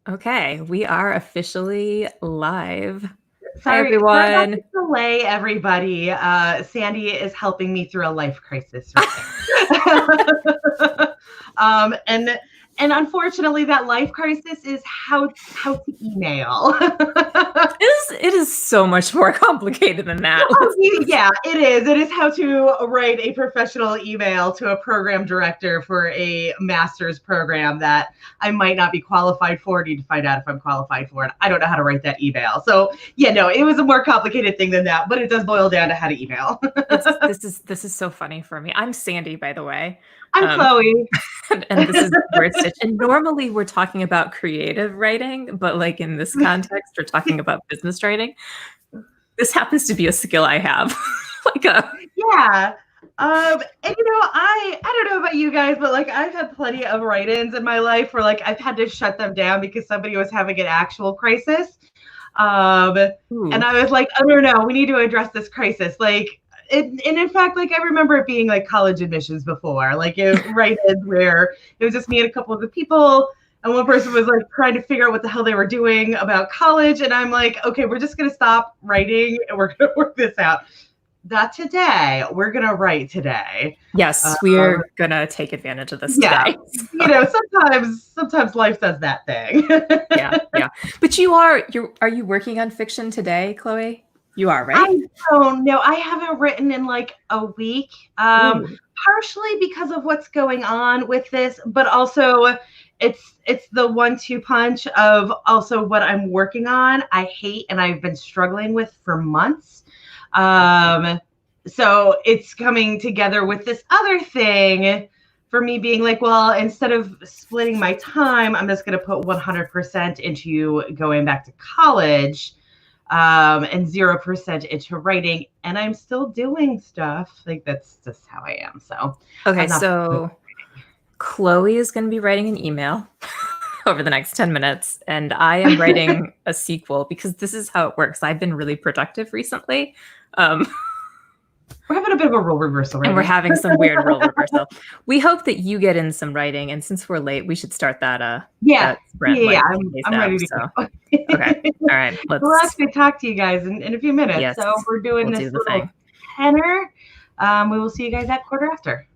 Okay, we are officially live. Hi, Sorry about everyone. the delay, everybody. Sandy is helping me through a life crisis right now. And unfortunately, that life crisis is how to email. It is so much more complicated than that. Yeah, it is. It is how to write a professional email to a program director for a master's program that I might not be qualified for. Need to find out if I'm qualified for it. I don't know how to write that email. So yeah, no, it was a more complicated thing than that, but it does boil down to how to email. This is so funny for me. I'm Sandy, by the way. I'm Um, Chloe. and this is WordStitch. And normally we're talking about creative writing, but like in this context, we're talking about business writing. This happens to be a skill I have. Yeah. And I don't know about you guys, but like I've had plenty of write-ins in my life where like I've had to shut them down because somebody was having an actual crisis. Um, and Ooh. I was like, oh no, we need to address this crisis. And in fact, like I remember it being like college admissions before, like it write-ins where it was just me and a couple of the people. And one person was like trying to figure out what the hell they were doing about college. And I'm like, okay, we're just going to stop writing and we're going to work this out. Not today. We're going to write today. Yes, we're gonna take advantage of this Yeah. today. You know, sometimes life does that thing. Yeah. But are you working on fiction today, Chloe? You are, I right? don't know. I haven't written in like a week. Ooh. Partially because of what's going on with this, but also it's the 1-2 punch of also what I'm working on. I hate and I've been struggling with for months. So it's coming together with this other thing for me being like, well, instead of splitting my time, I'm just going to put 100% into going back to college, and 0% into writing. And I'm still doing stuff. Like that's just how I am. So Okay, I'm not. so Chloe is going to be writing an email over the next 10 minutes, and I am writing a sequel because this is how it works. I've been really productive recently. Um, We're having a bit of a role reversal and right we're now. having some weird role reversal. We hope that you get in some writing, and since we're late, we should start Yeah. that sprint Yeah. like I'm ASAP. ready to So, go. okay. All right. We'll Let's actually talk to you guys in a few minutes. Yes, So we're doing we'll do this the thing. little tenor. We will see you guys at quarter after.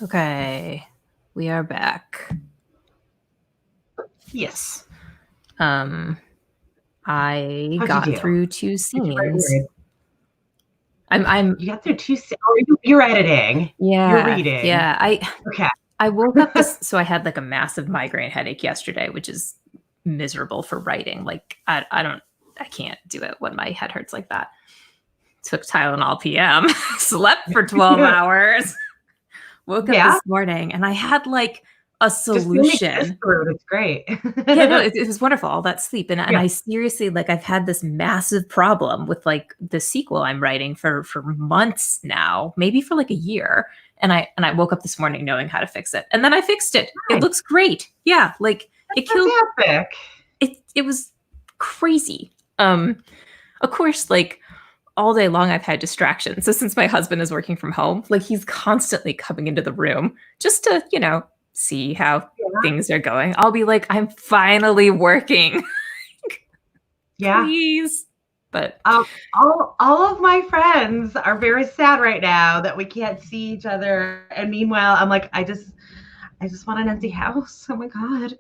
Okay, we are back. Yes. I How'd you got do? through 2 Did you write scenes. weird? I'm You got through two. You're editing. You're yeah, reading. yeah. Okay. I woke up so I had like a massive migraine headache yesterday, which is miserable for writing. Like I can't do it when my head hurts like that. Took Tylenol PM, slept for 12 hours, woke up Yeah. this morning, and I had like a Just doing this solution. through it. It's great. Yeah, no, it was wonderful, all that sleep. And Yeah. I seriously, like, I've had this massive problem with like the sequel I'm writing for months now, maybe for like a year. And I woke up this morning knowing how to fix it. And then I fixed it. It Nice. looks great. Yeah, like it That's killed fantastic. it was crazy. Of course, like all day long I've had distractions. So since my husband is working from home, like he's constantly coming into the room just to, see how Yeah. things are going. I'll be like, I'm finally working. Yeah. Please. But all of my friends are very sad right now that we can't see each other. And meanwhile, I'm like, I just want an empty house. Oh my God.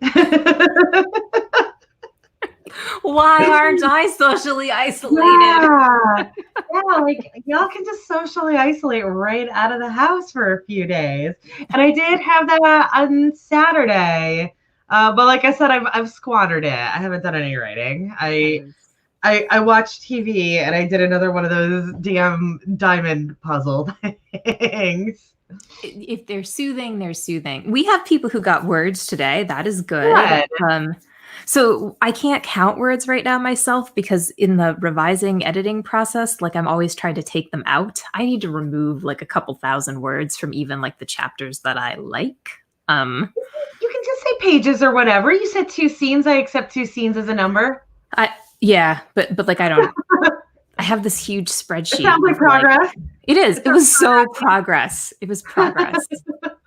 why aren't I socially isolated? Yeah. Yeah, like y'all can just socially isolate right out of the house for a few days. And I did have that on Saturday. But like I said, I've squandered it. I haven't done any writing. I watched TV and I did another one of those damn diamond puzzle things. If they're soothing, they're soothing. We have people who got words today. That is good. So I can't count words right now myself because in the revising editing process, like I'm always trying to take them out. I need to remove like a couple thousand words from even like the chapters that I like. You can just say pages or whatever. You said 2 scenes. I accept 2 scenes as a number. Yeah, but like I don't. I have this huge spreadsheet. It sounds like progress. It is. It was so progress. It was progress.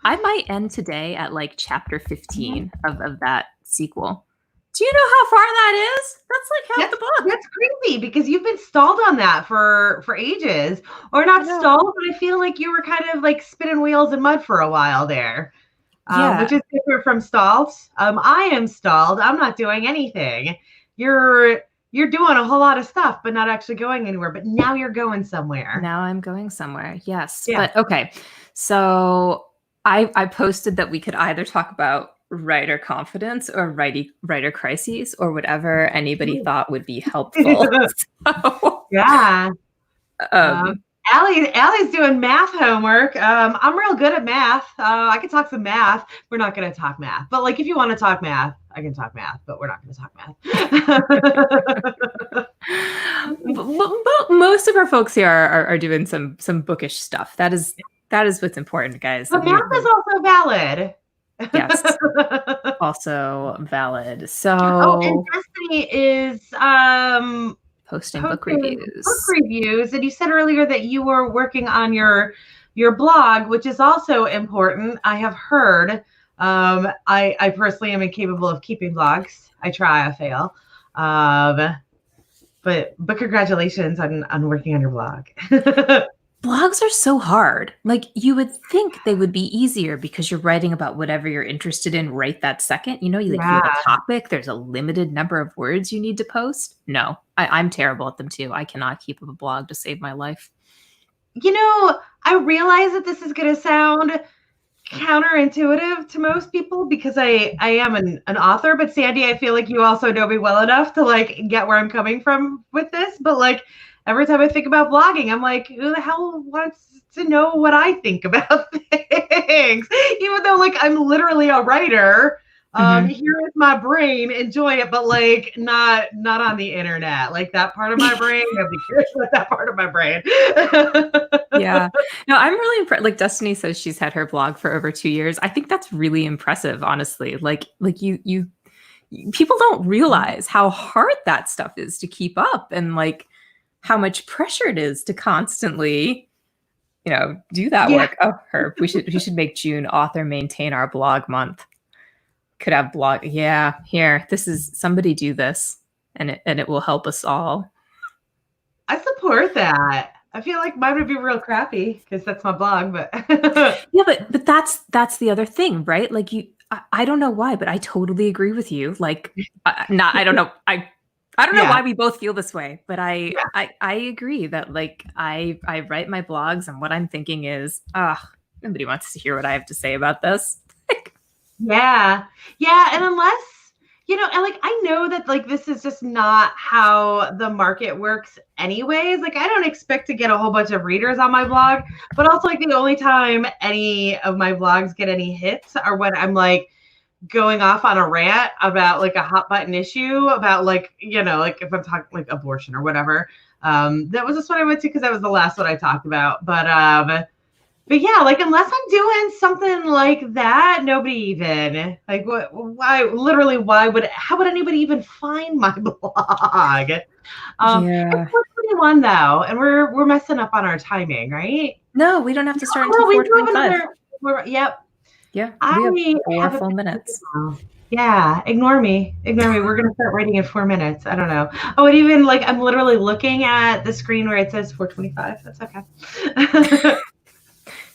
I might end today at like chapter 15 of that sequel. Do you know how far that is? That's like half the book. That's crazy because you've been stalled on that for ages. Or not stalled, but I feel like you were kind of like spinning wheels in mud for a while there. Which is different from stalled. I am stalled. I'm not doing anything. You're doing a whole lot of stuff, but not actually going anywhere. But now you're going somewhere. Now I'm going somewhere. Yes. Yeah. But okay. So I posted that we could either talk about writer confidence or writer crises or whatever anybody thought would be helpful. So, yeah. Allie's doing math homework. I'm real good at math. I can talk some math. We're not going to talk math. But like if you want to talk math, I can talk math, but we're not going to talk math. but most of our folks here are doing some bookish stuff. That is what's important, guys. But math is also valid. Yes. Also valid. So and Destiny is posting book reviews. And you said earlier that you were working on your blog, which is also important. I have heard. I personally am incapable of keeping blogs. I try, I fail. But congratulations on working on your blog. Blogs are so hard. Like you would think they would be easier because you're writing about whatever you're interested in right that second. You have a topic. There's a limited number of words you need to post. No, I'm terrible at them too. I cannot keep up a blog to save my life. I realize that this is going to sound counterintuitive to most people because I am an author, but Sandy, I feel like you also know me well enough to like get where I'm coming from with this. But like every time I think about blogging, I'm like, who the hell wants to know what I think about things? Even though like I'm literally a writer. Here is my brain, enjoy it, but like not on the internet. Like that part of my brain, I'd be curious about that part of my brain. Yeah. No, I'm really impressed. Like Destiny says she's had her blog for over 2 years. I think that's really impressive, honestly. Like you people don't realize how hard that stuff is to keep up and like how much pressure it is to constantly, do that work. Oh, Herb, we should make June author maintain our blog month. Could have blog. Yeah, here. This is somebody do this and it will help us all. I support that. I feel like mine would be real crappy because that's my blog, but Yeah, but that's the other thing, right? Like I don't know why, but I totally agree with you. Like, not I don't know. I don't know yeah, why we both feel this way, but yeah. I agree that like I write my blogs and what I'm thinking is, nobody wants to hear what I have to say about this. Yeah. Yeah. And unless, and like I know that like this is just not how the market works anyways. Like I don't expect to get a whole bunch of readers on my blog, but also like the only time any of my blogs get any hits are when I'm like going off on a rant about like a hot button issue about like, like if I'm talking like abortion or whatever. That was just what I went to because that was the last one I talked about. But yeah, like unless I'm doing something like that, nobody even like why literally how would anybody even find my blog? It's Yeah. 4:21 though, and we're messing up on our timing, right? No, we don't have to start until No, we do have 4:25. yep. Yeah, I we have 4 have a full minutes. yeah, ignore me. Ignore me. We're gonna start writing in 4 minutes. I don't know. Oh, and even like I'm literally looking at the screen where it says 4:25. That's okay.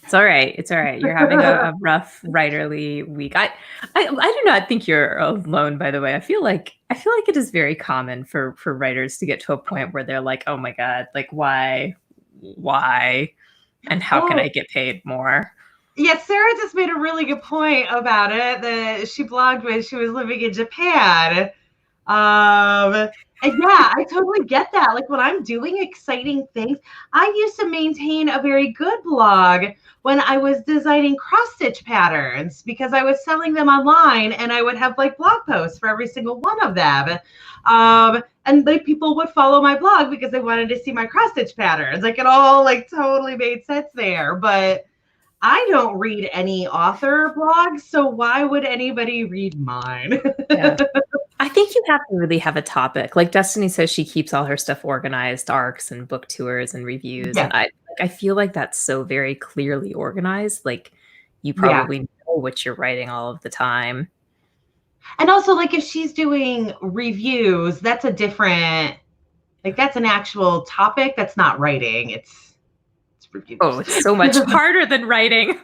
It's all right. It's all right. You're having a rough writerly week. I do not think you're alone, by the way. I feel like it is very common for writers to get to a point where they're like, oh my God, like why, and how can Oh, I get paid more? yeah, Sarah just made a really good point about it that she blogged when she was living in Japan. And yeah, I totally get that. Like when I'm doing exciting things, I used to maintain a very good blog when I was designing cross stitch patterns because I was selling them online and I would have like blog posts for every single one of them. And like people would follow my blog because they wanted to see my cross stitch patterns. Like it all like totally made sense there. But I don't read any author blogs, so why would anybody read mine? Yeah. I think you have to really have a topic. Like Destiny says she keeps all her stuff organized, arcs and book tours and reviews. Yeah. And I feel like that's so very clearly organized. Like you Yeah. probably know what you're writing all of the time. And also, like, if she's doing reviews, that's a different, like, that's an actual topic. That's not writing. It's Oh, reviews. it's so much harder than writing.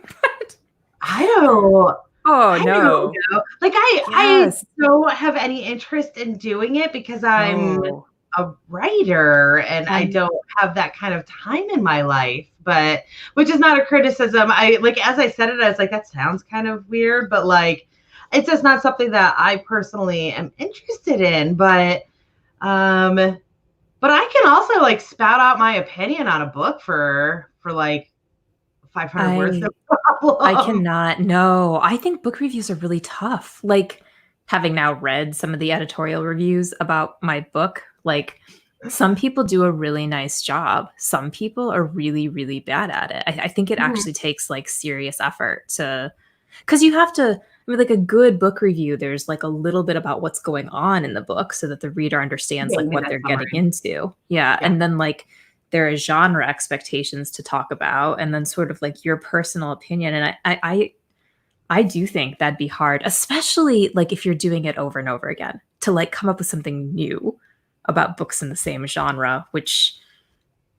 I don't, Oh I don't no. know. Like, I Yes. don't have any interest in doing it because I'm No. a writer and I And don't have that kind of time in my life. But which is not a criticism. I like as I said it, I was like, that sounds kind of weird, but like it's just not something that I personally am interested in. Um but I can also like spout out my opinion on a book for like 500 words, no I I problem. cannot. No, I think book reviews are really tough. Like having now read some of the editorial reviews about my book, like some people do a really nice job. Some people are really, really bad at it. I think it Mhm. actually takes like serious effort to, because you have to, I mean, like a good book review, there's like a little bit about what's going on in the book so that the reader understands Yeah, you like need what that they're getting summary. into. Yeah. Yeah. And then like there are genre expectations to talk about, and then sort of like your personal opinion. And I do think that'd be hard, especially like if you're doing it over and over again, to like come up with something new about books in the same genre, which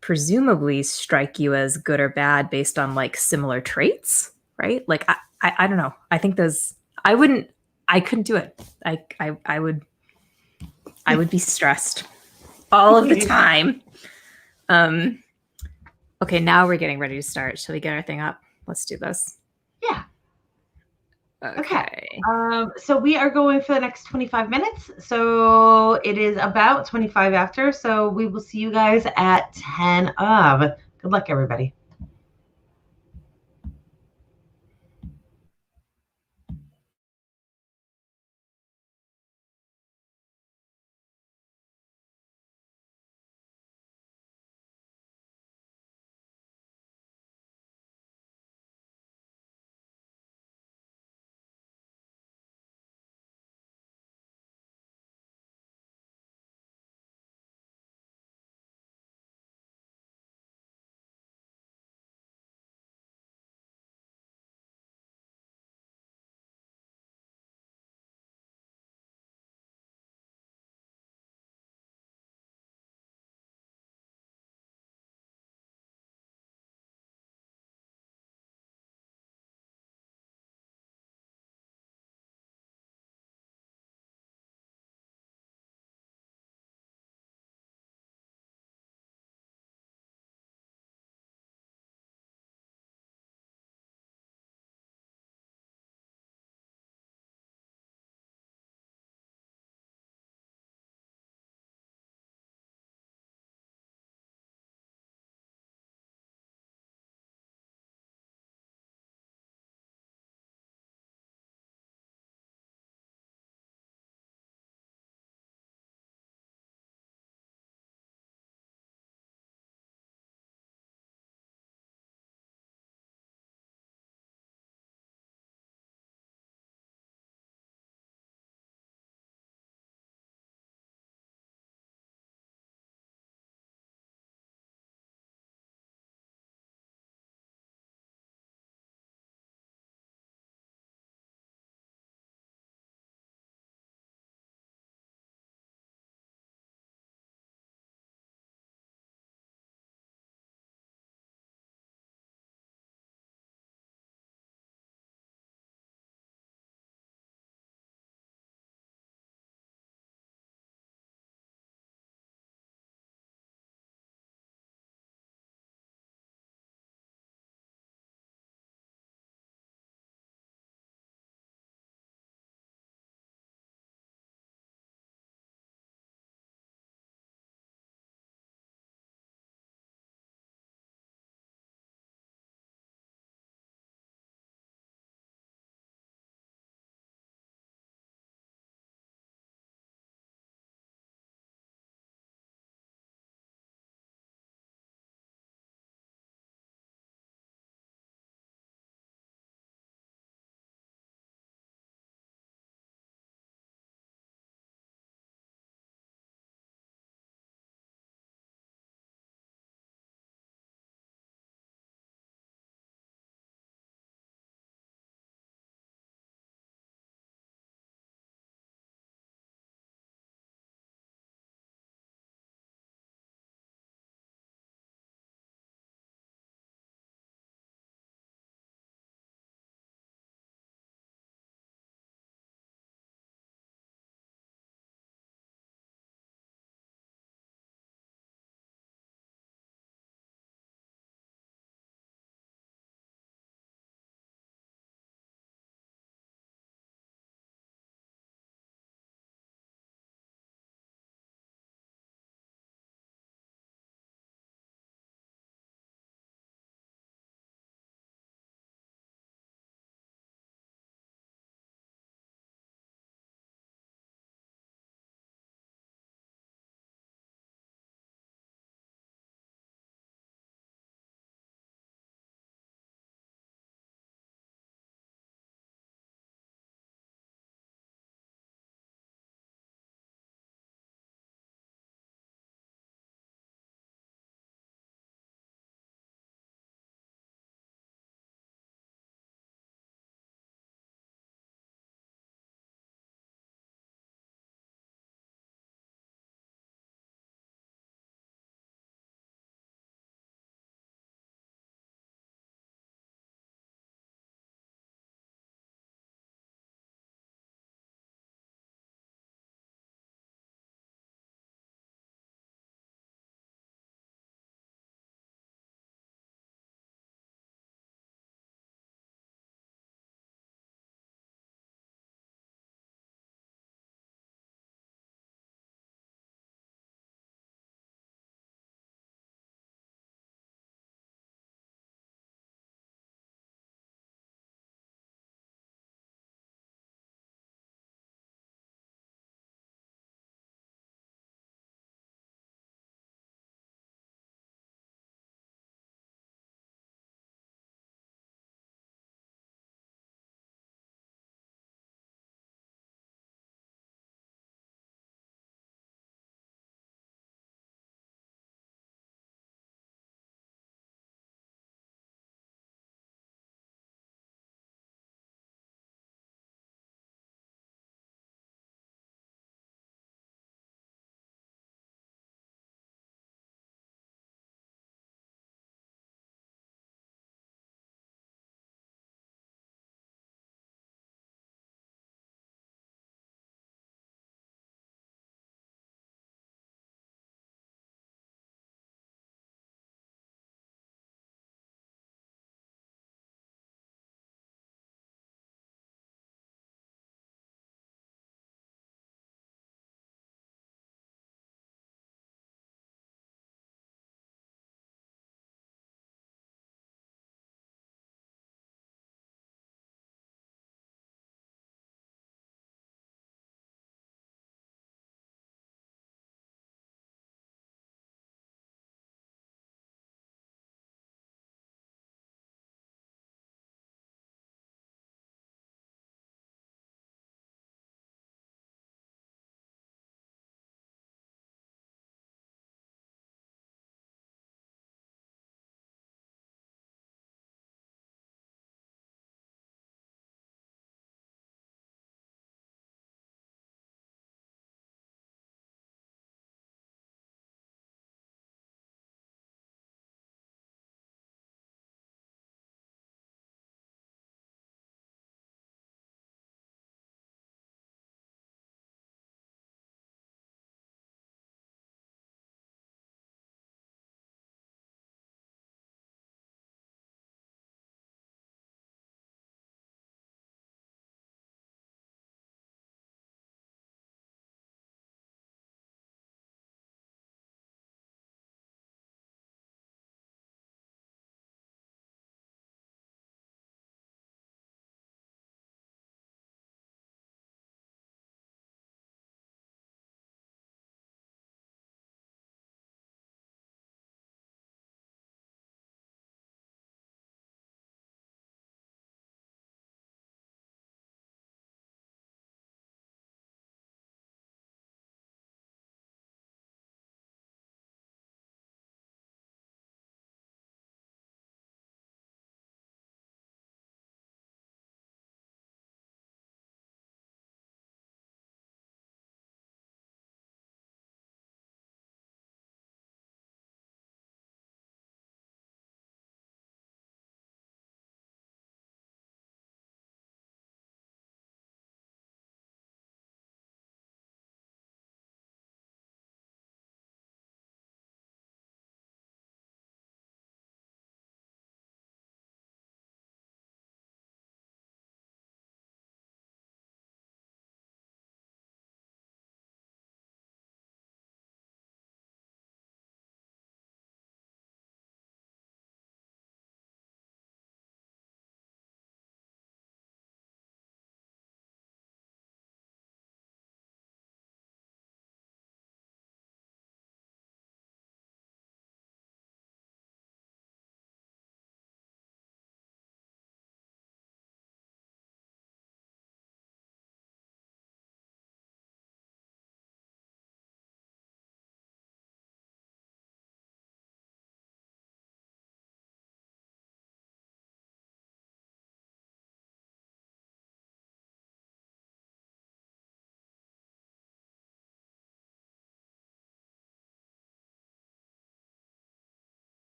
presumably strike you as good or bad based on like similar traits, right? Like I don't know. I think those I couldn't do it. I would be stressed all of the time. Um okay, now we're getting ready to start. Shall we get our thing up? Let's do this. Yeah. Okay. Okay. So we are going for the next 25 minutes. So it is about 25 after. So we will see you guys at 10 of. Good luck, everybody.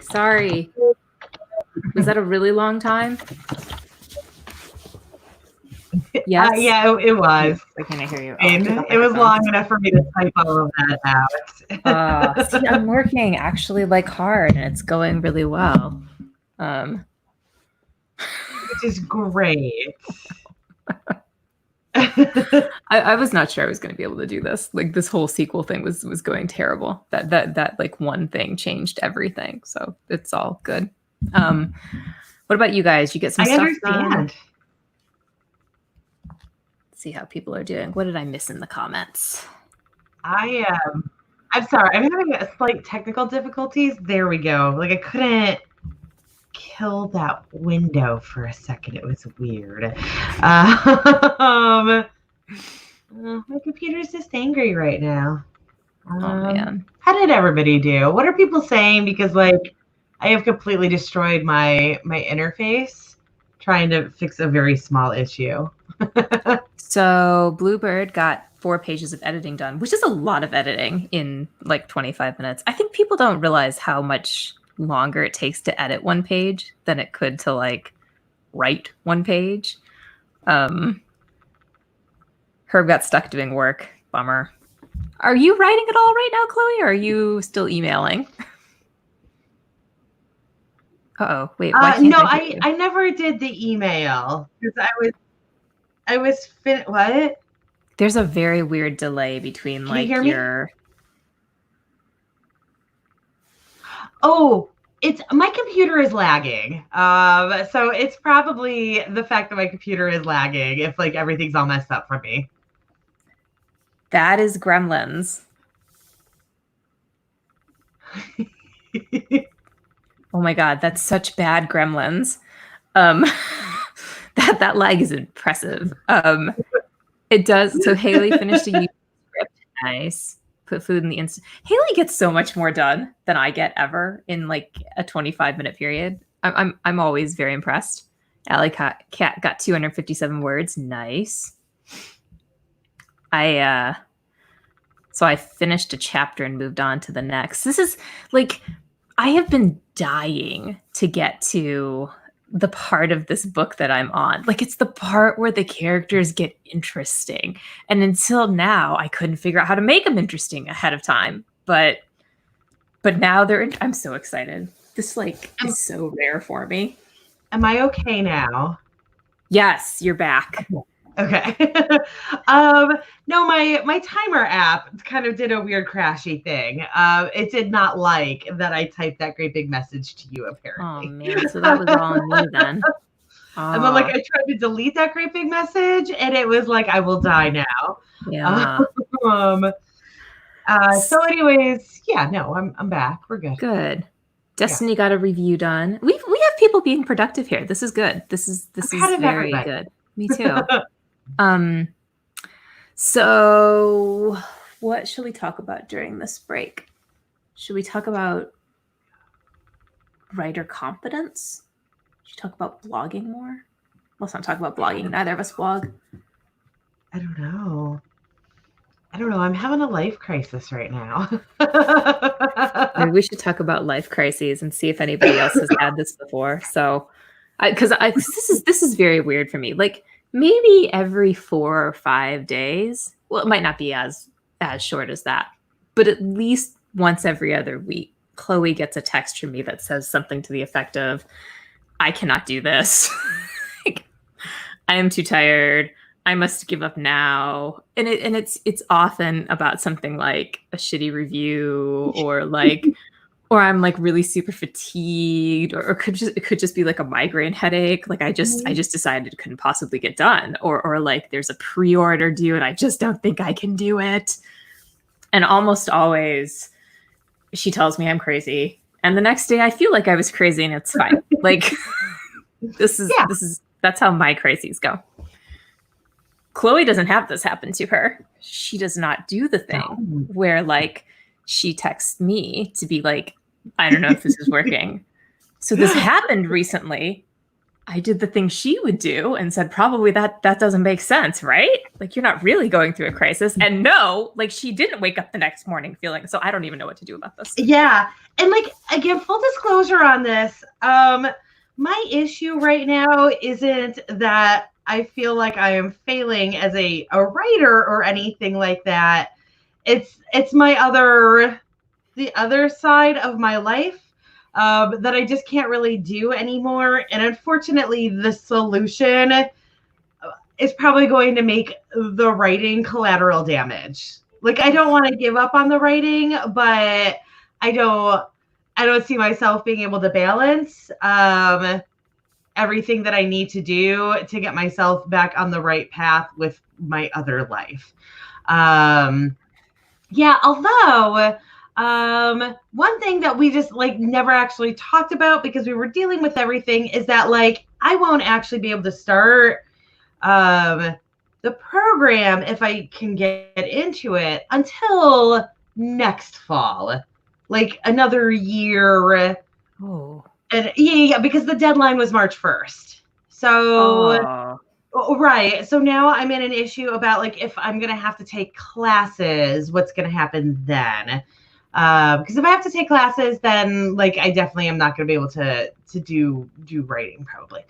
sorry. Was that a really long time? Yes. Yeah, it was. I can't hear you. It was long enough for me to type all of that out. See, I'm working actually like hard, and it's going really well. Which is great. I was not sure I was going to be able to do this. Like this whole sequel thing was going terrible. That like one thing changed everything. So it's all good. What about you guys? You get some stuff done? Understand. See how people are doing. What did I miss in the comments? I'm sorry. I'm having a slight technical difficulties. There we go. Like I couldn't kill that window for a second. It was weird. My computer's just angry right now. Oh man. How did everybody do? What are people saying? Because like I have completely destroyed my interface trying to fix a very small issue. So Bluebird got 4 pages of editing done, which is a lot of editing in like 25 minutes. I think people don't realize how much longer it takes to edit one page than it could to like write one page. Herb got stuck doing work. Bummer. Are you writing at all right now, Chloe, or are you still emailing? Uh-oh, wait. No, I never did the email because I was what? There's a very weird delay between like your. Oh, it's my computer is lagging. So it's probably the fact that my computer is lagging if like everything's all messed up for me. That is Gremlins. Oh my God, that's such bad Gremlins. That lag is impressive. It does. So Haley finished a YouTube script. Nice. Put food in the instant. Haley gets so much more done than I get ever in like a 25-minute period. I'm always very impressed. Alley Cat got 257 words. Nice. So I finished a chapter and moved on to the next. This is like, I have been dying to get to the part of this book that I'm on. Like it's the part where the characters get interesting. And until now, I couldn't figure out how to make them interesting ahead of time. But now I'm so excited. This like is so rare for me. Am I okay now? Yes, you're back. Okay. No, my timer app kind of did a weird crashy thing. It did not like that I typed that great big message to you, apparently. Oh man, so that was all on me then. And then like I tried to delete that great big message and it was like, I will die now. Yeah. So anyways, yeah, no, I'm back. We're good. Good. Destiny got a review done. We have people being productive here. This is good. This is very good. Me too. So what should we talk about during this break? Should we talk about writer competence? Should we talk about blogging more? Let's not talk about blogging. Neither of us blog. I don't know. I'm having a life crisis right now. Maybe we should talk about life crises and see if anybody else has had this before. So, because this is very weird for me. Like maybe every 4 or 5 days. Well, it might not be as short as that, but at least once every other week, Chloe gets a text from me that says something to the effect of, "I cannot do this. Like, I am too tired. I must give up now." And it's often about something like a shitty review or like, or I'm like really super fatigued, or it could just be like a migraine headache. Like I just decided it couldn't possibly get done, or like there's a pre-order due and I just don't think I can do it. And almost always she tells me I'm crazy. And the next day I feel like I was crazy and it's fine. Like that's how my crazies go. Chloe doesn't have this happen to her. She does not do the thing where like she texts me to be like, I don't know if this is working. So this happened recently. I did the thing she would do and said, probably that doesn't make sense, right? Like, you're not really going through a crisis. And no, like, she didn't wake up the next morning feeling, so I don't even know what to do about this. Yeah. And like, again, full disclosure on this, my issue right now isn't that I feel like I am failing as a writer or anything like that. It's the other side of my life that I just can't really do anymore. And unfortunately, the solution is probably going to make the writing collateral damage. Like, I don't want to give up on the writing, but I don't see myself being able to balance everything that I need to do to get myself back on the right path with my other life. Yeah, although one thing that we just like never actually talked about because we were dealing with everything is that like I won't actually be able to start the program if I can get into it until next fall, like another year. Oh. And yeah, because the deadline was March 1st. So right. So now I'm in an issue about like if I'm gonna have to take classes, what's gonna happen then? Because if I have to take classes, then like I definitely am not gonna be able to do writing probably.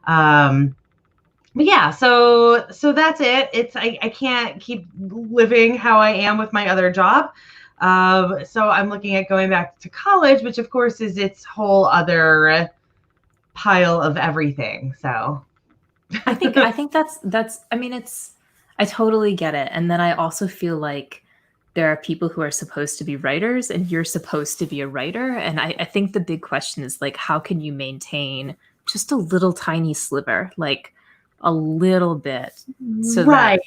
But yeah, so that's it. It's I can't keep living how I am with my other job. So I'm looking at going back to college, which of course is its whole other pile of everything. So I think that's I mean, I totally get it. And then I also feel like there are people who are supposed to be writers and you're supposed to be a writer. And I think the big question is like, how can you maintain just a little tiny sliver, like a little bit, so that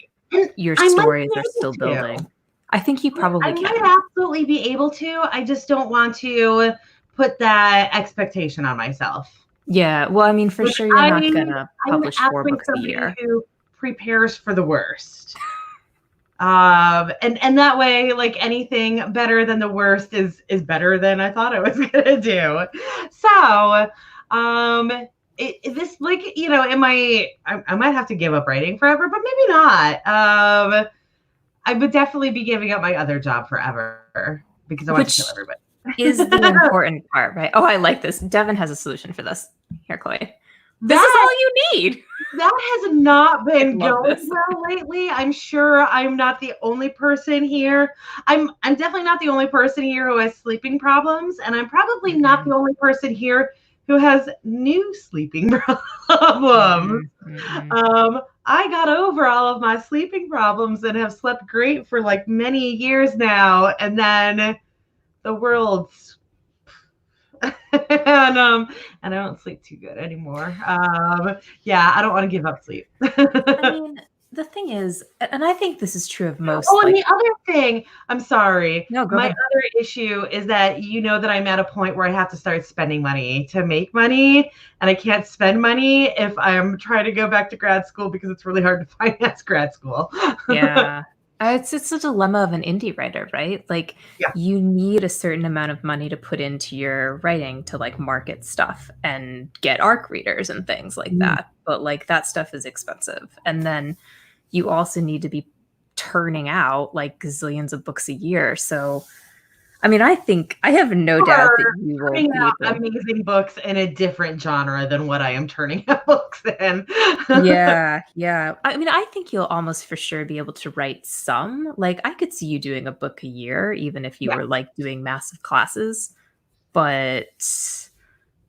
your stories are still building? I think you probably can. I might absolutely be able to. I just don't want to put that expectation on myself. Yeah, well, I mean, for sure, you're not gonna publish 4 books a year. Who prepares for the worst, and that way, like anything better than the worst is better than I thought I was gonna do. So, this like it might I might have to give up writing forever, but maybe not. I would definitely be giving up my other job forever because I want to kill everybody. Is the important part, right? Oh, I like this. Devin has a solution for this. Here, Chloe. This is all you need. That has not been going well lately. I'm sure I'm not the only person here. I'm definitely not the only person here who has sleeping problems, and I'm probably not the only person here who has new sleeping problems. I got over all of my sleeping problems and have slept great for like many years now, and then the world's and I don't sleep too good anymore. Yeah, I don't want to give up sleep. I mean, the thing is, and I think this is true of most. Oh, and the other thing, I'm sorry. No, go my ahead. other issue is that that I'm at a point where I have to start spending money to make money, and I can't spend money if I'm trying to go back to grad school because it's really hard to finance grad school. Yeah. It's a dilemma of an indie writer, right? Like you need a certain amount of money to put into your writing to like market stuff and get ARC readers and things like that. But like that stuff is expensive. And then you also need to be turning out like gazillions of books a year. So, I mean, I think I have no doubt that you will be amazing books in a different genre than what I am turning out books in. Yeah. I mean, I think you'll almost for sure be able to write some. Like, I could see you doing a book a year, even if you were like doing massive classes. But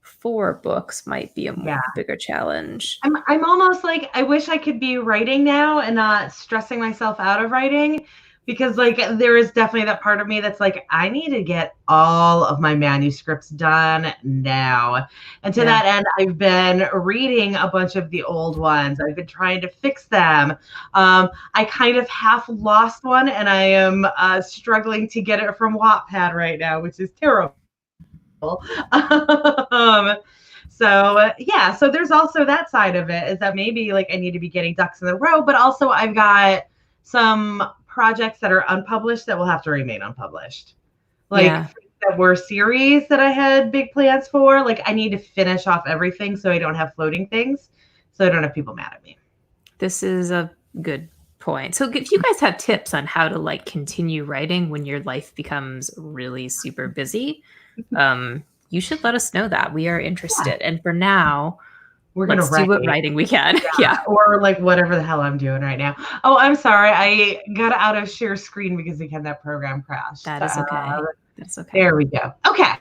4 books might be a bigger challenge. I'm almost like I wish I could be writing now and not stressing myself out of writing. Because like there is definitely that part of me that's like, I need to get all of my manuscripts done now. And to that end, I've been reading a bunch of the old ones. I've been trying to fix them. I kind of half lost one and I am struggling to get it from Wattpad right now, which is terrible. So there's also that side of it is that maybe like I need to be getting ducks in the row, but also I've got some projects that are unpublished that will have to remain unpublished. Like, for that were series that I had big plans for. Like I need to finish off everything so I don't have floating things, so I don't have people mad at me. This is a good point. So if you guys have tips on how to like continue writing when your life becomes really super busy, you should let us know that. We are interested. And for now, We're gonna let's do write. what writing we can. Yeah. Or like whatever the hell I'm doing right now. Oh, I'm sorry. I got out of share screen because again that program crashed. That is okay. That's okay. There we go. Okay.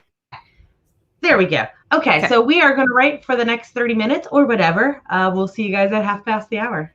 There we go. Okay, so we are going to write for the next 30 minutes or whatever. We'll see you guys at 1:30.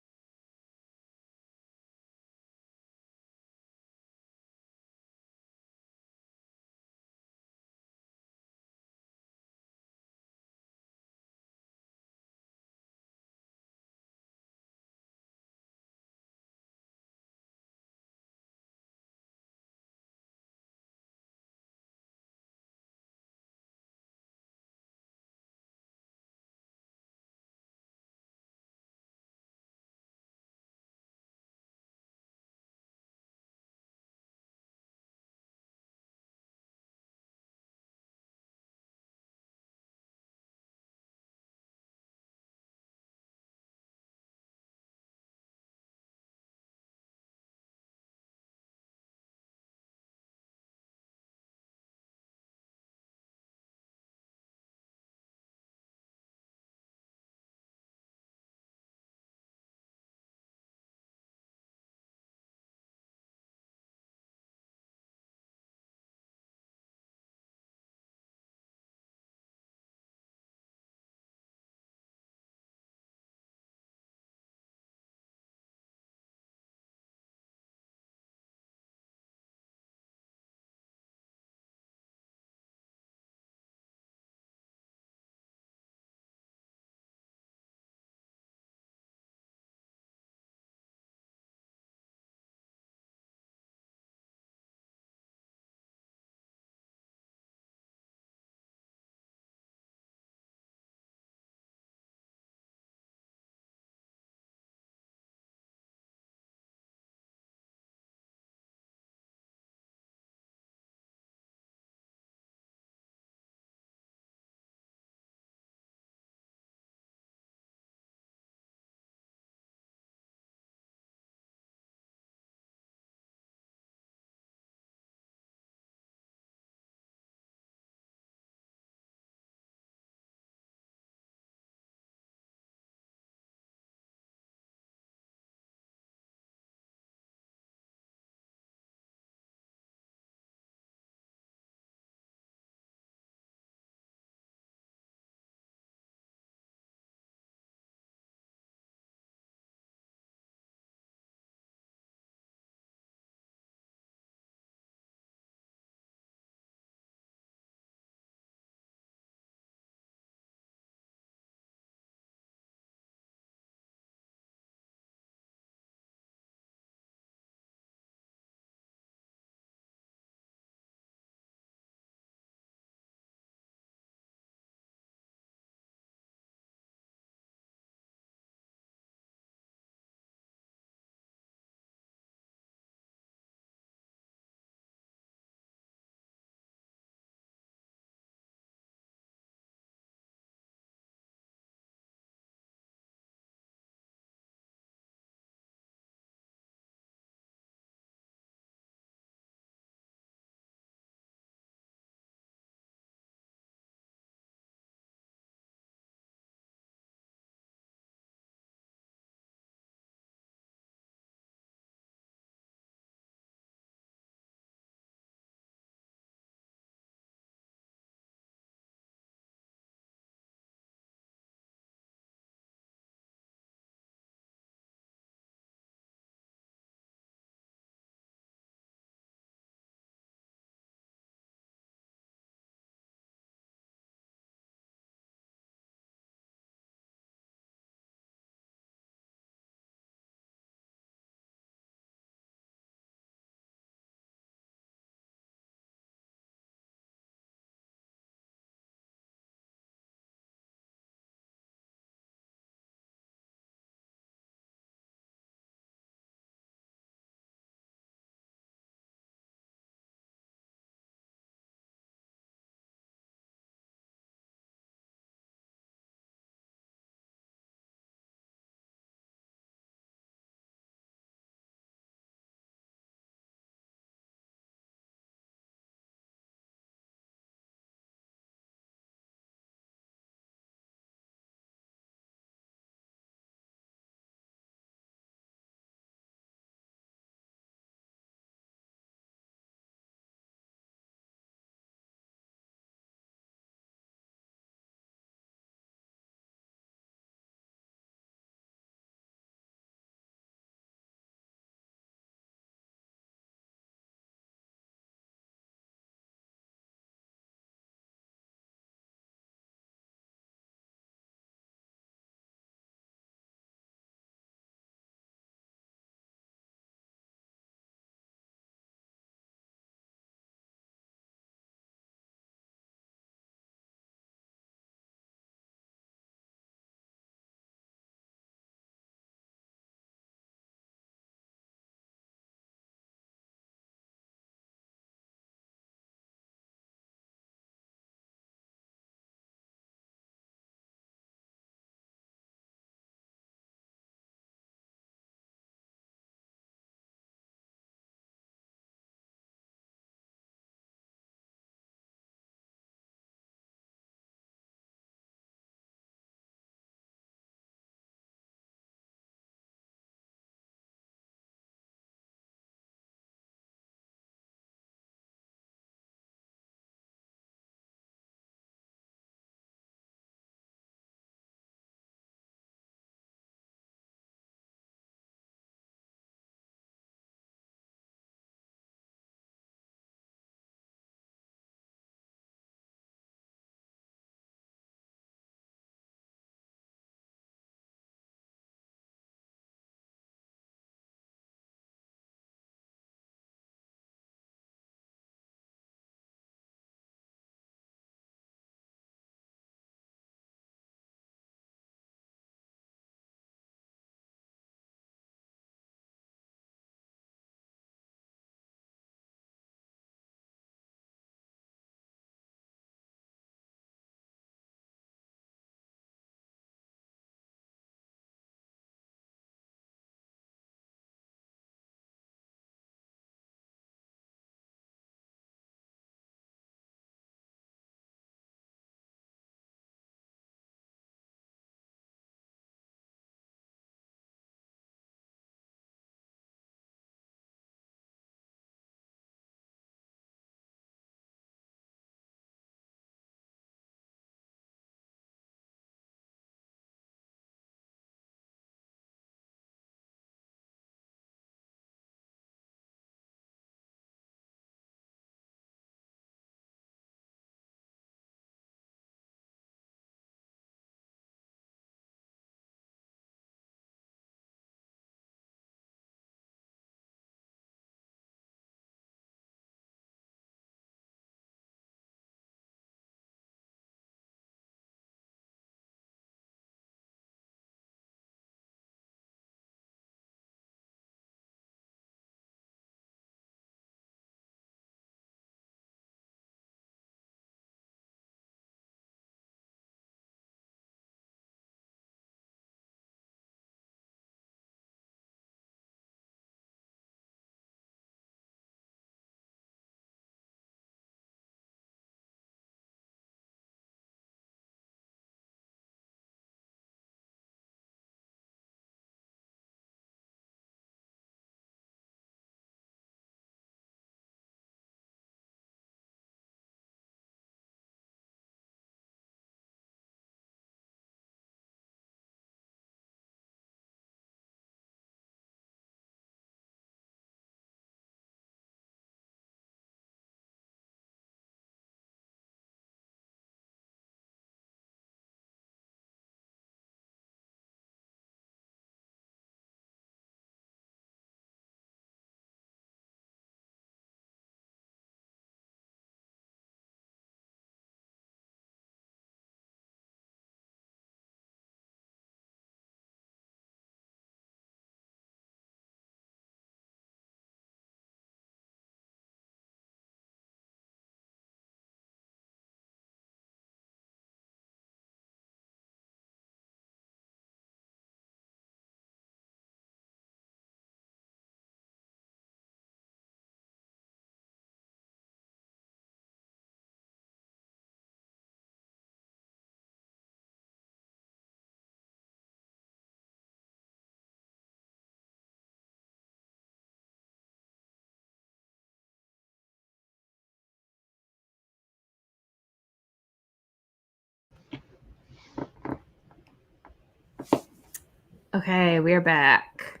Okay, we're back.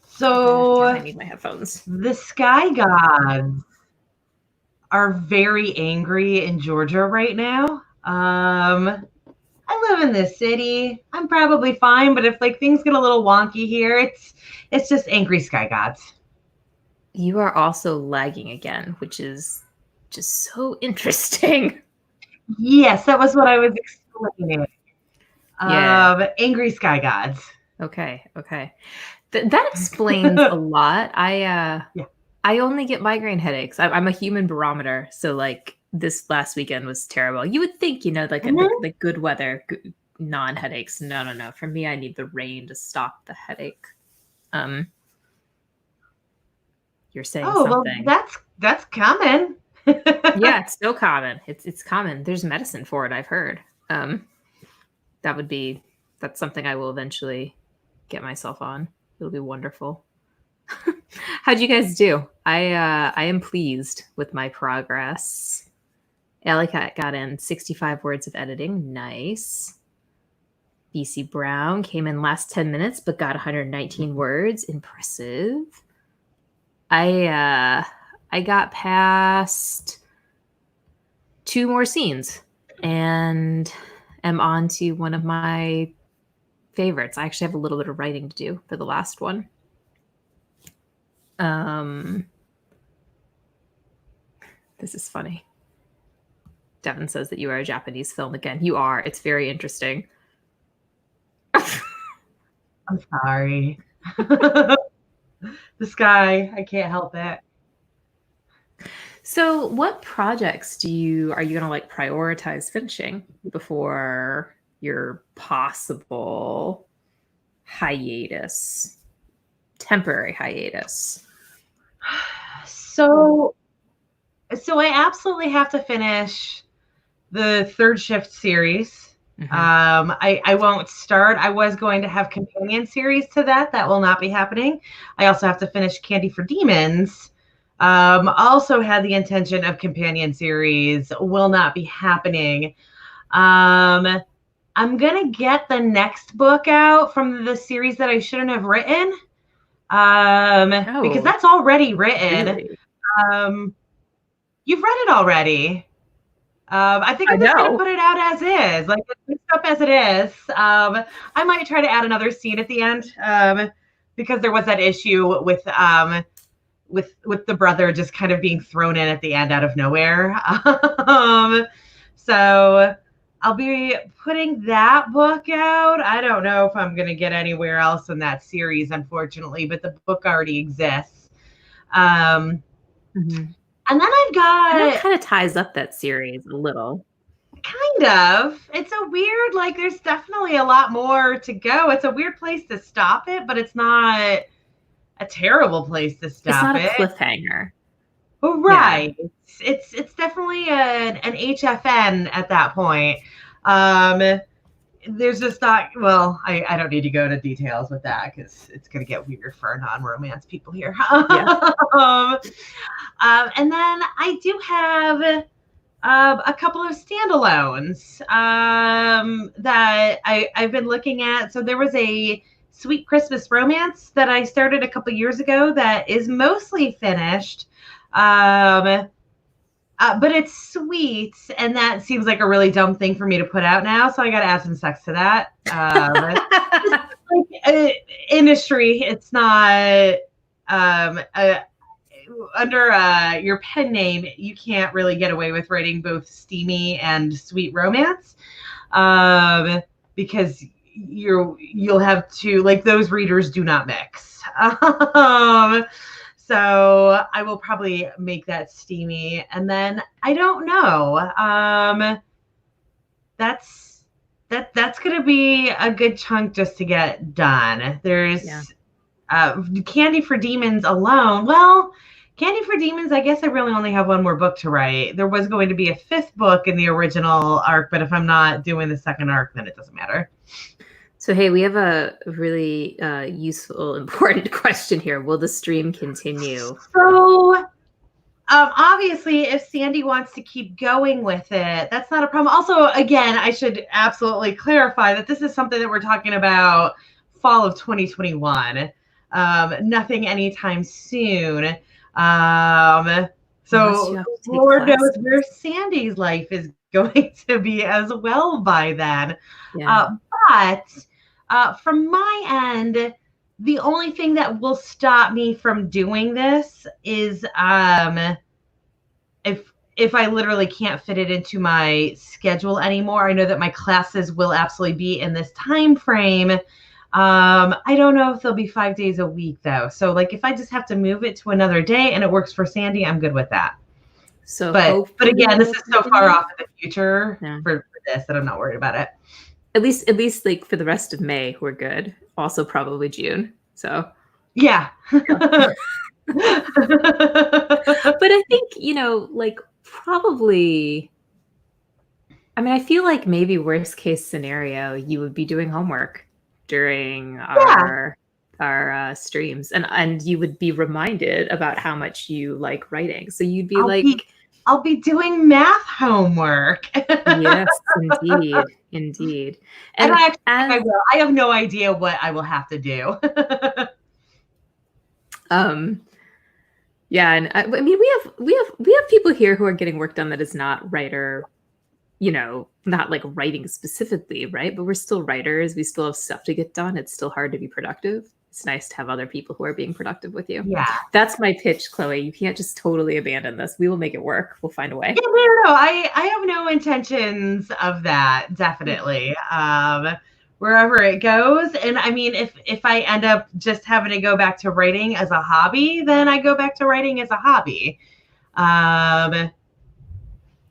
So I need my headphones. the sky gods are very angry in Georgia right now. I live in this city. I'm probably fine, but if like things get a little wonky here, it's just angry sky gods. You are also lagging again, which is just so interesting. Yes, that was what I was explaining. Yeah. Angry sky gods. Okay. That explains a lot. Yeah. I only get migraine headaches. I'm a human barometer, so like this last weekend was terrible. You would think, like the good weather, non-headaches. No. For me, I need the rain to stop the headache. You're saying something. Well, that's common. Yeah, it's so common. It's common. There's medicine for it, I've heard. That's something I will eventually get myself on. It'll be wonderful. How'd you guys do? I am pleased with my progress. Allie got in 65 words of editing. Nice. BC Brown came in last 10 minutes, but got 119 words. Impressive. I got past 2 more scenes and am on to one of my favorites. I actually have a little bit of writing to do for the last one. This is funny. Devin says that you are a Japanese film again. You are. It's very interesting. I'm sorry. The sky, I can't help it. So what projects are you going to like prioritize finishing before your possible hiatus, temporary hiatus? So I absolutely have to finish the Third Shift series. Mm-hmm. I won't start. I was going to have companion series to that. That will not be happening. I also have to finish Candy for Demons. Also had the intention of companion series. Will not be happening. I'm going to get the next book out from the series that I shouldn't have written. Because that's already written. Really? You've read it already. I think I'm just going to put it out as is, like it's up as it is. I might try to add another scene at the end, because there was that issue with the brother just kind of being thrown in at the end out of nowhere. So I'll be putting that book out. I don't know if I'm going to get anywhere else in that series, unfortunately, but the book already exists. Mm-hmm. And then I've got... And that kind of ties up that series a little. Kind of. It's a weird, like, there's definitely a lot more to go. It's a weird place to stop it, but it's not a terrible place to stop it. It's not a cliffhanger. Right. Yeah. It's definitely an HFN at that point. There's just not, well, I don't need to go into details with that because it's going to get weird for non-romance people here. Yeah. And then I do have a couple of standalones that I've been looking at. So there was a Sweet Christmas Romance that I started a couple years ago that is mostly finished. But it's sweet, and that seems like a really dumb thing for me to put out now, so I got to add some sex to that. Industry, it's not under your pen name. You can't really get away with writing both steamy and sweet romance, because you'll have to, like, those readers do not mix. So I will probably make that steamy. And then I don't know. That's going to be a good chunk just to get done. There's Candy for Demons alone. Well, Candy for Demons, I guess I really only have one more book to write. There was going to be a 5th book in the original arc, but if I'm not doing the 2nd arc, then it doesn't matter. So, hey, we have a really useful, important question here. Will the stream continue? So, obviously, if Sandy wants to keep going with it, that's not a problem. Also, again, I should absolutely clarify that this is something that we're talking about fall of 2021. Nothing anytime soon. So Lord knows where Sandy's life is going to be as well by then. Yeah. But from my end, the only thing that will stop me from doing this is if I literally can't fit it into my schedule anymore. I know that my classes will absolutely be in this time frame. I don't know if they'll be 5 days a week though. So like if I just have to move it to another day and it works for Sandy, I'm good with that. So but again, this is so far off in the future for this that I'm not worried about it. At least like for the rest of May, we're good. Also probably June. So yeah. But I think, like probably, I mean, I feel like maybe worst case scenario, you would be doing homework during our streams, and you would be reminded about how much you like writing. So you'd be I'll be doing math homework. Yes, indeed. And I will. I have no idea what I will have to do. Yeah, and I mean, we have people here who are getting work done that is not writer, not like writing specifically, right? But we're still writers. We still have stuff to get done. It's still hard to be productive. It's nice to have other people who are being productive with you. Yeah. That's my pitch, Chloe. You can't just totally abandon this. We will make it work. We'll find a way. Yeah, no. I have no intentions of that, definitely. Wherever it goes. And I mean, if I end up just having to go back to writing as a hobby, then I go back to writing as a hobby.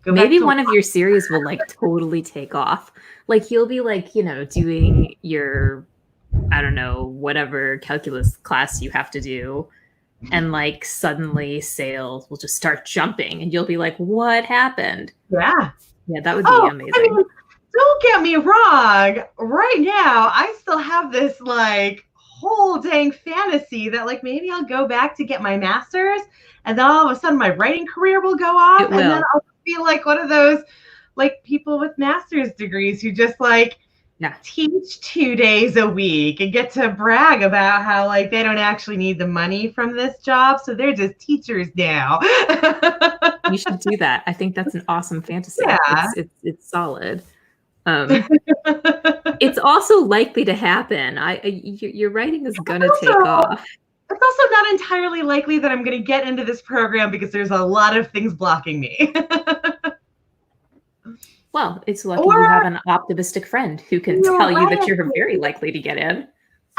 Maybe one of your series will like totally take off. Like you'll be like, doing your, I don't know, whatever calculus class you have to do. And like suddenly sales will just start jumping and you'll be like, what happened? Yeah. Yeah, that would be amazing. I mean, don't get me wrong. Right now, I still have this like whole dang fantasy that like maybe I'll go back to get my master's and then all of a sudden my writing career will go off. And then I'll be like one of those like people with master's degrees who just like teach 2 days a week and get to brag about how like they don't actually need the money from this job. So they're just teachers now. You should do that. I think that's an awesome fantasy. Yeah. It's solid. It's also likely to happen. Your writing is gonna take off. It's also not entirely likely that I'm going to get into this program because there's a lot of things blocking me. Well, it's lucky you have an optimistic friend who can tell you that you're very likely to get in.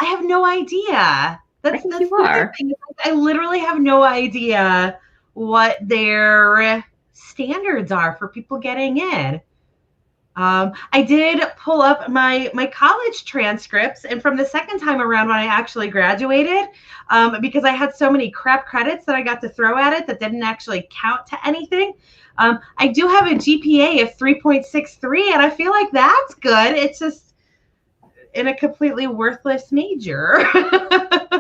I have no idea. That's you are. Thing. I literally have no idea what their standards are for people getting in. I did pull up my college transcripts, and from the second time around when I actually graduated, because I had so many crap credits that I got to throw at it that didn't actually count to anything. I do have a GPA of 3.63, and I feel like that's good. It's just in a completely worthless major.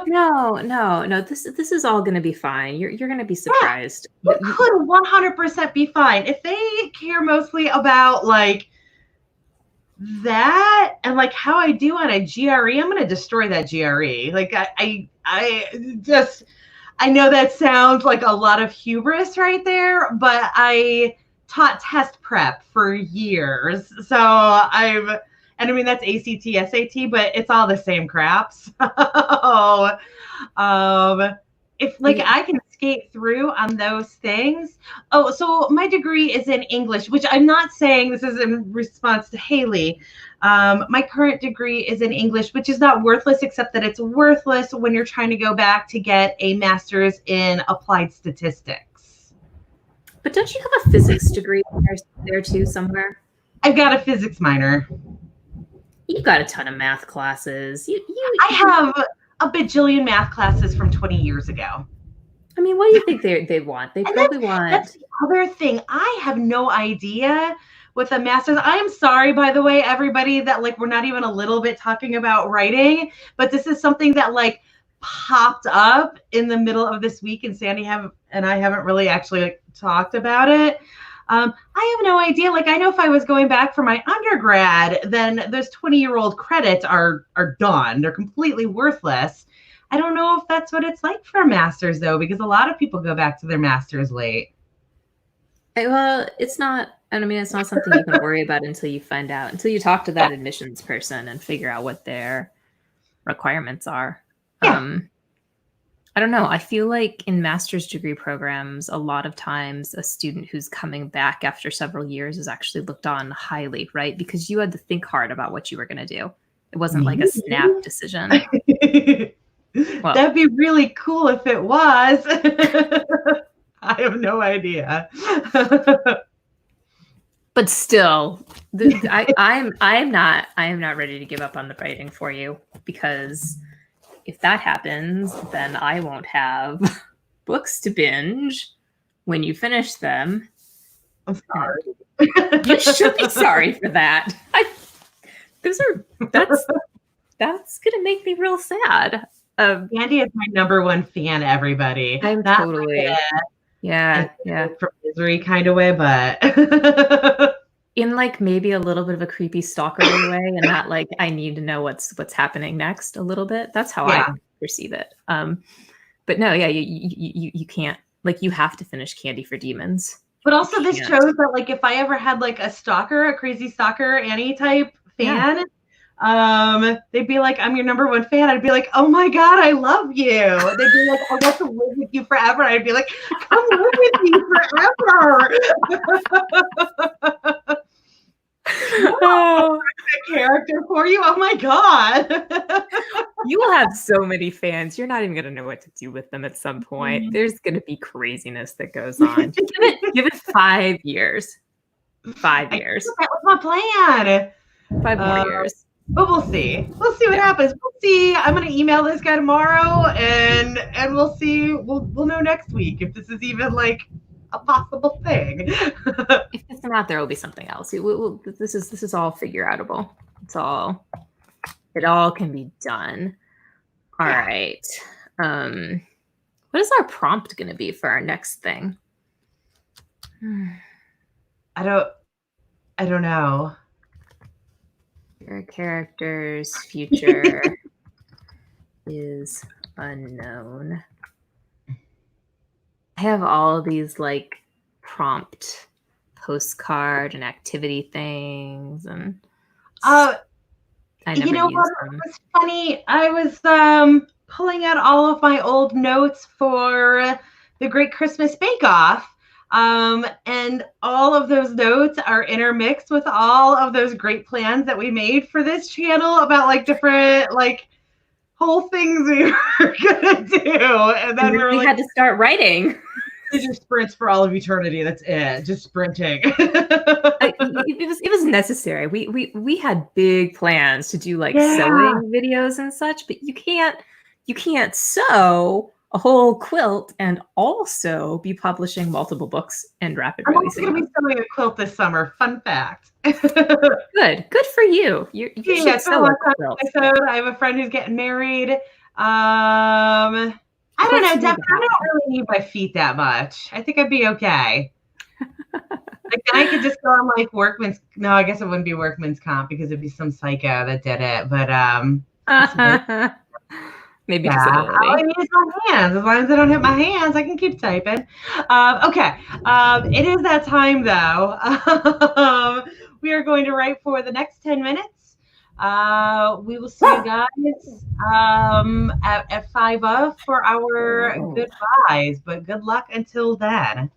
No. This is all going to be fine. You're going to be surprised. Yeah, it could 100% be fine if they care mostly about like that and like how I do on a GRE. I'm going to destroy that GRE. Like I know that sounds like a lot of hubris right there, but I taught test prep for years. So and I mean, that's ACT, SAT, but it's all the same crap. So, if like I can skate through on those things. Oh, so my degree is in English, which I'm not saying this is in response to Haley. My current degree is in English, which is not worthless, except that it's worthless when you're trying to go back to get a master's in applied statistics. But don't you have a physics degree there too somewhere? I've got a physics minor. You've got a ton of math classes. I have a bajillion math classes from 20 years ago. I mean, what do you think they want? They probably want. That's the other thing. I have no idea with a master's. I'm sorry, by the way, everybody, that like we're not even a little bit talking about writing, but this is something that like popped up in the middle of this week, and Sandy and I haven't really actually like talked about it. I have no idea. Like, I know if I was going back for my undergrad, then those 20-year-old credits are done. They're completely worthless. I don't know if that's what it's like for a master's, though, because a lot of people go back to their master's late. Well, it's not, I mean, it's not something you can worry about until you find out, until you talk to that admissions person and figure out what their requirements are. Yeah. I don't know. I feel like in master's degree programs, a lot of times a student who's coming back after several years is actually looked on highly, right? Because you had to think hard about what you were going to do. It wasn't like a snap decision. Well, that'd be really cool if it was. I have no idea. But still, I am not ready to give up on the writing for you, because if that happens, then I won't have books to binge when you finish them. I'm sorry. You should be sorry for that. That's gonna make me real sad. Andy is my number one fan, everybody. I'm Not totally, like yeah. from misery kind of way, but In like maybe a little bit of a creepy stalkerly way, and not like I need to know what's happening next a little bit. That's how I perceive it. But no, yeah, you can't, like, you have to finish Candy for Demons. But also this shows that, like, if I ever had like a crazy stalker Annie type fan, they'd be like, I'm your number one fan. I'd be like, oh my God, I love you. They'd be like, I want to live with you forever. I'd be like, come live with me forever. Oh, character for you. Oh my God. You will have so many fans. You're not even going to know what to do with them at some point. There's going to be craziness that goes on. Give it 5 years. 5 years. That was my plan. 5 more years. But we'll see. We'll see what happens. We'll see. I'm going to email this guy tomorrow, and we'll see. We'll know next week if this is even like a possible thing. If it's not, there will be something else. This is all figure outable. It all can be done. All right. What is our prompt going to be for our next thing? I don't know. Your character's future is unknown. I have all these like prompt postcard and activity things, and I never you know use what? them. It was funny. I was pulling out all of my old notes for the Great Christmas Bake Off. And all of those notes are intermixed with all of those great plans that we made for this channel about like different like whole things we were gonna do. And then we had to start writing. It just sprints for all of eternity. That's it. Just sprinting. It was necessary. We had big plans to do like sewing videos and such, but you can't sew a whole quilt and also be publishing multiple books and rapid releasing. I'm going to be sewing a quilt this summer. Fun fact. Good for you. You should sew a quilt. I have a friend who's getting married. I don't know. Definitely, I don't really need my feet that much. I think I'd be okay. Like, then I could just go on like workman's. No, I guess it wouldn't be workman's comp because it'd be some psycho that did it. But maybe disability. All I need is my hands. As long as I don't hit my hands, I can keep typing. Okay. It is that time though. We are going to write for the next 10 minutes. We will see you guys at 5 of for our goodbyes. But good luck until then.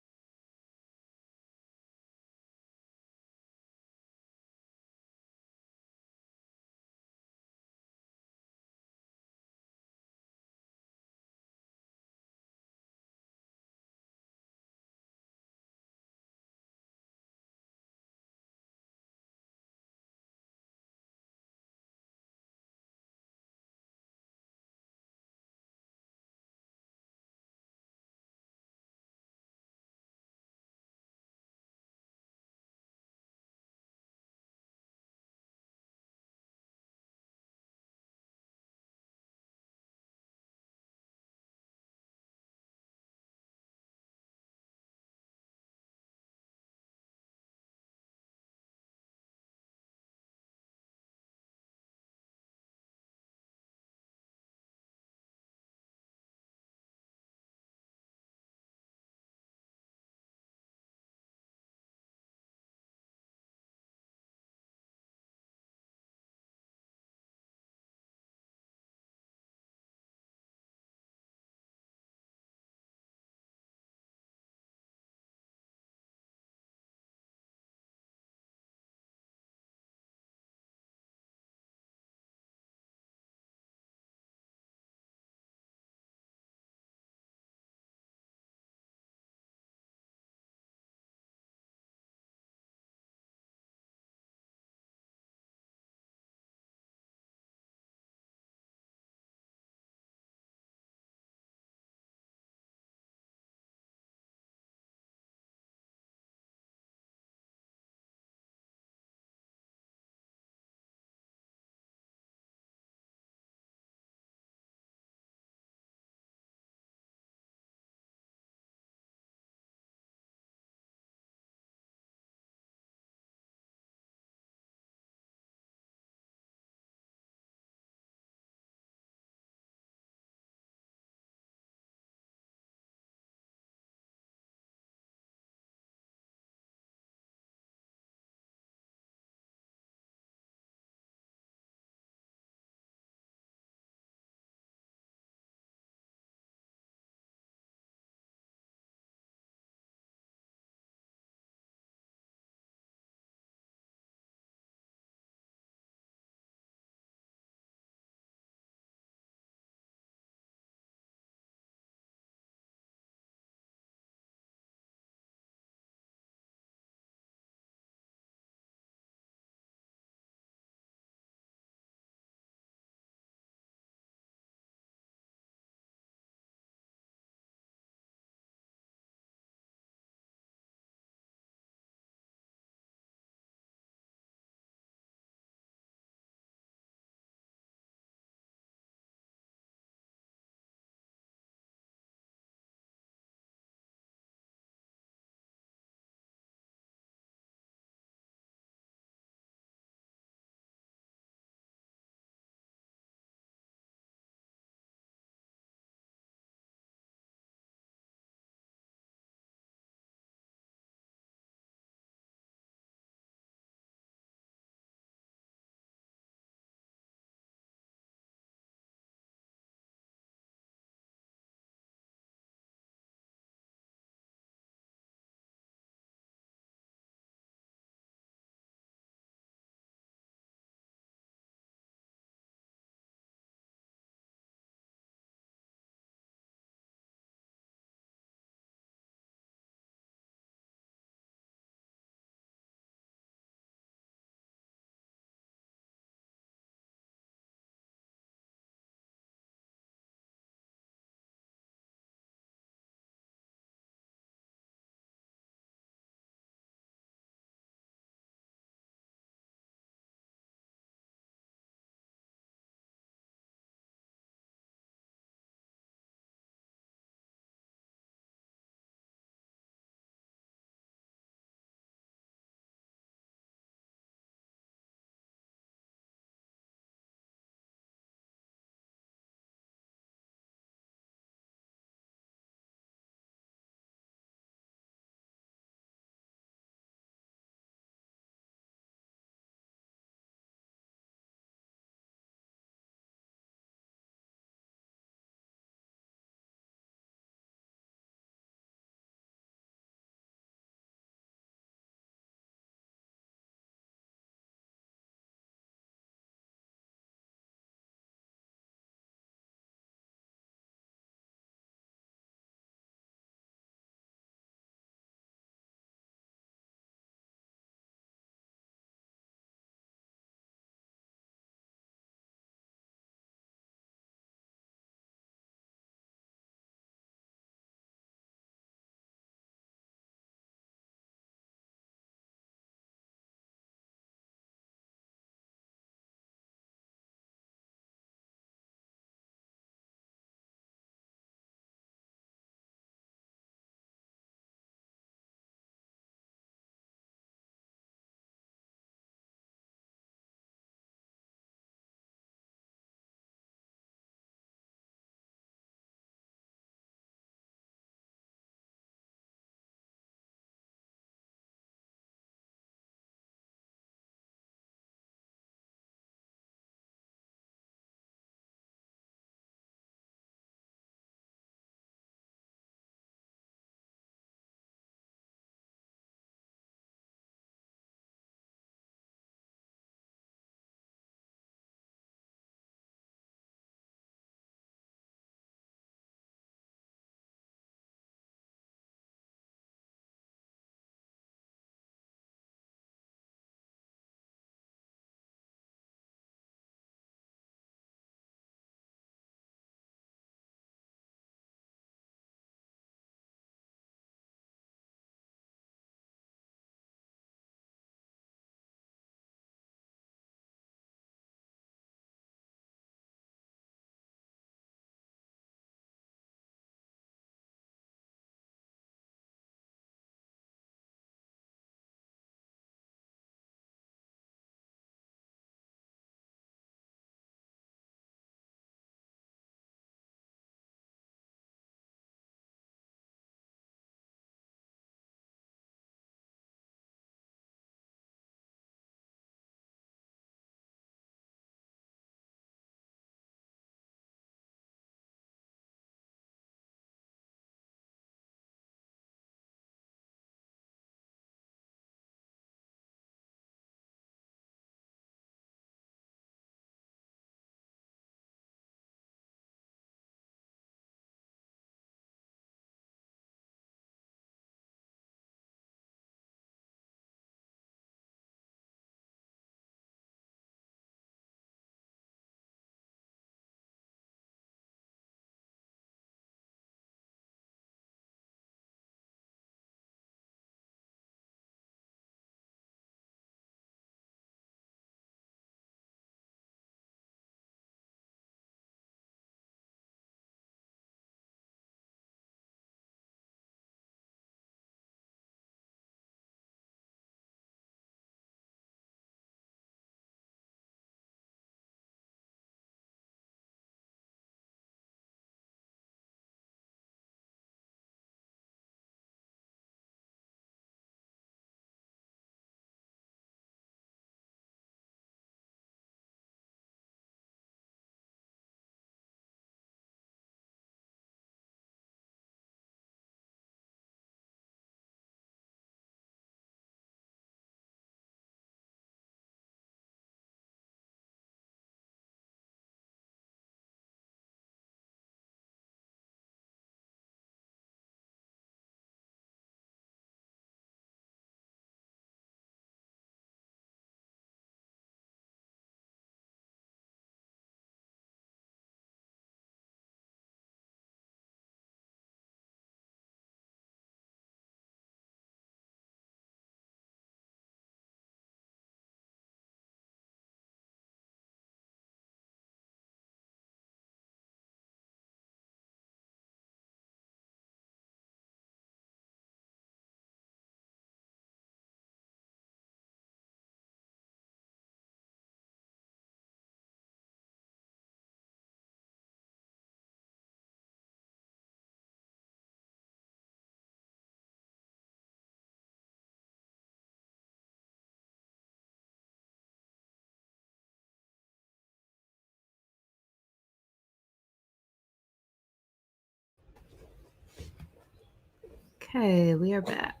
Okay, we are back.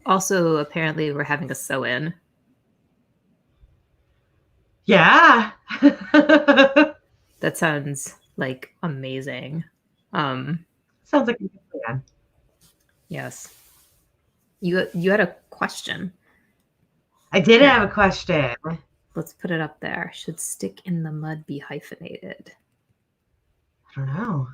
Also, apparently, we're having a sew-in. Yeah. That sounds like amazing. Sounds like a good plan. Yes. You had a question. I did have a question. Let's put it up there. Should stick in the mud be hyphenated? I don't know.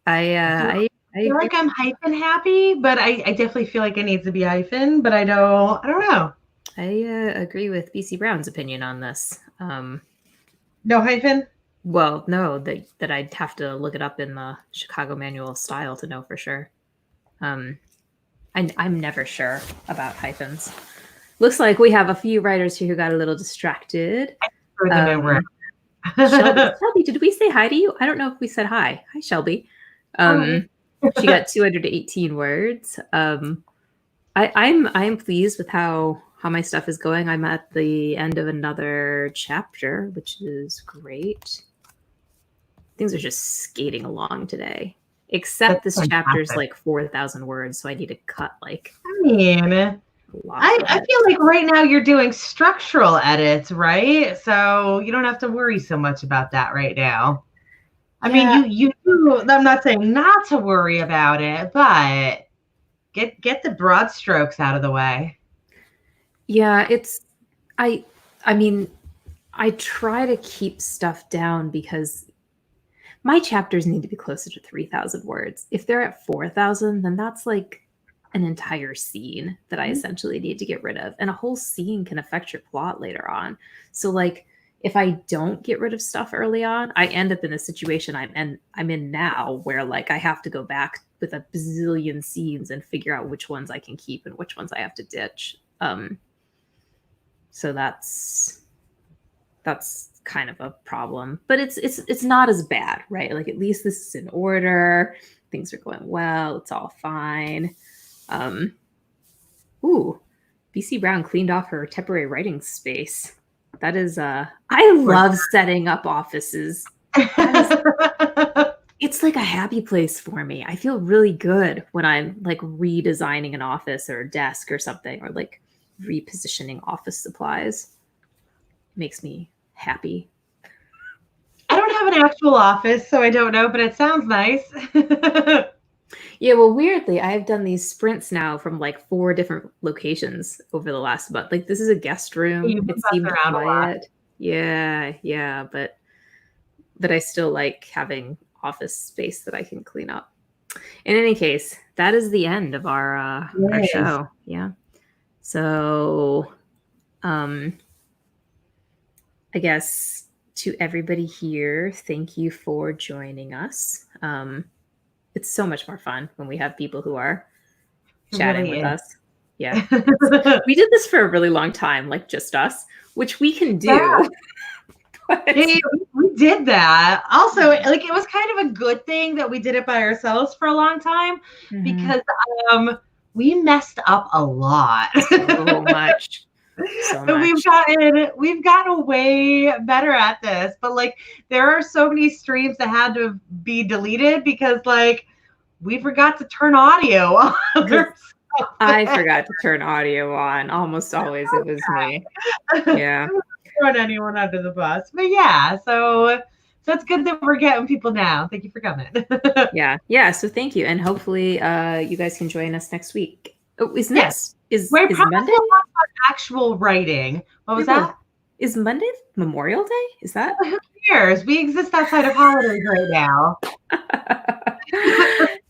I feel like I'm hyphen happy, but I definitely feel like it needs to be hyphen, but I don't know. I agree with BC Brown's opinion on this. No hyphen? Well, no, that I'd have to look it up in the Chicago Manual of Style to know for sure. I'm never sure about hyphens. Looks like we have a few writers here who got a little distracted. Shelby, did we say hi to you? I don't know if we said hi. Hi, Shelby. She got 218 words. I'm pleased with how my stuff is going. I'm at the end of another chapter, which is great. Things are just skating along today. Except this chapter is like 4,000 words, so I need to cut like. I mean, I feel like right now you're doing structural edits, right? So you don't have to worry so much about that right now. I mean, you do. I'm not saying not to worry about it, but get the broad strokes out of the way. Yeah, I mean, I try to keep stuff down because my chapters need to be closer to 3,000 words. If they're at 4,000, then that's like an entire scene that I essentially need to get rid of. And a whole scene can affect your plot later on. So like, if I don't get rid of stuff early on, I end up in a situation I'm in now where like I have to go back with a bazillion scenes and figure out which ones I can keep and which ones I have to ditch. So that's kind of a problem, but it's not as bad, right? Like at least this is in order. Things are going well. It's all fine. BC Brown cleaned off her temporary writing space. That is, I love setting up offices. It's like a happy place for me. I feel really good when I'm like redesigning an office or a desk or something, or like repositioning office supplies. It makes me happy. I don't have an actual office, so I don't know, but it sounds nice. Yeah, well, weirdly, I've done these sprints now from like 4 different locations over the last month. Like this is a guest room. It seemed quiet. Yeah, but I still like having office space that I can clean up. In any case, that is the end of our show. Yeah. So, I guess to everybody here, thank you for joining us. It's so much more fun when we have people who are chatting with us. Yeah. We did this for a really long time, like just us, which we can do. Yeah. Hey, we did that. Also, like it was kind of a good thing that we did it by ourselves for a long time because we messed up a lot. So much. We've gotten way better at this, but like there are so many streams that had to be deleted because like we forgot to turn audio on. I forgot to turn audio on. Almost always it was me. Yeah. Throwing anyone under the bus, but yeah, so it's good that we're getting people now. Thank you for coming. yeah. So thank you, and hopefully you guys can join us next week. Oh, is next? Is Monday about actual writing? What was that? Is Monday Memorial Day? Is that? Who cares? We exist outside of holidays right now.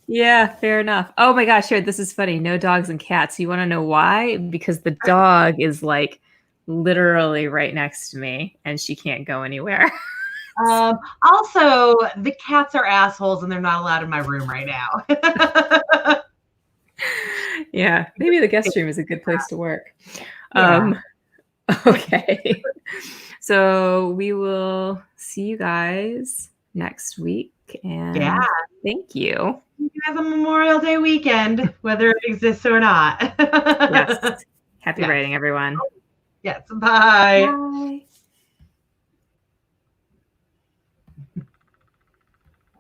Yeah, fair enough. Oh my gosh, here, this is funny. No dogs and cats. You want to know why? Because the dog is like literally right next to me and she can't go anywhere. Also, the cats are assholes and they're not allowed in my room right now. Yeah, maybe the guest room is a good place to work. Okay. So we will see you guys next week. And thank you. You guys a Memorial Day weekend, whether it exists or not. Yes. Happy writing, everyone. Yes. Bye. Bye.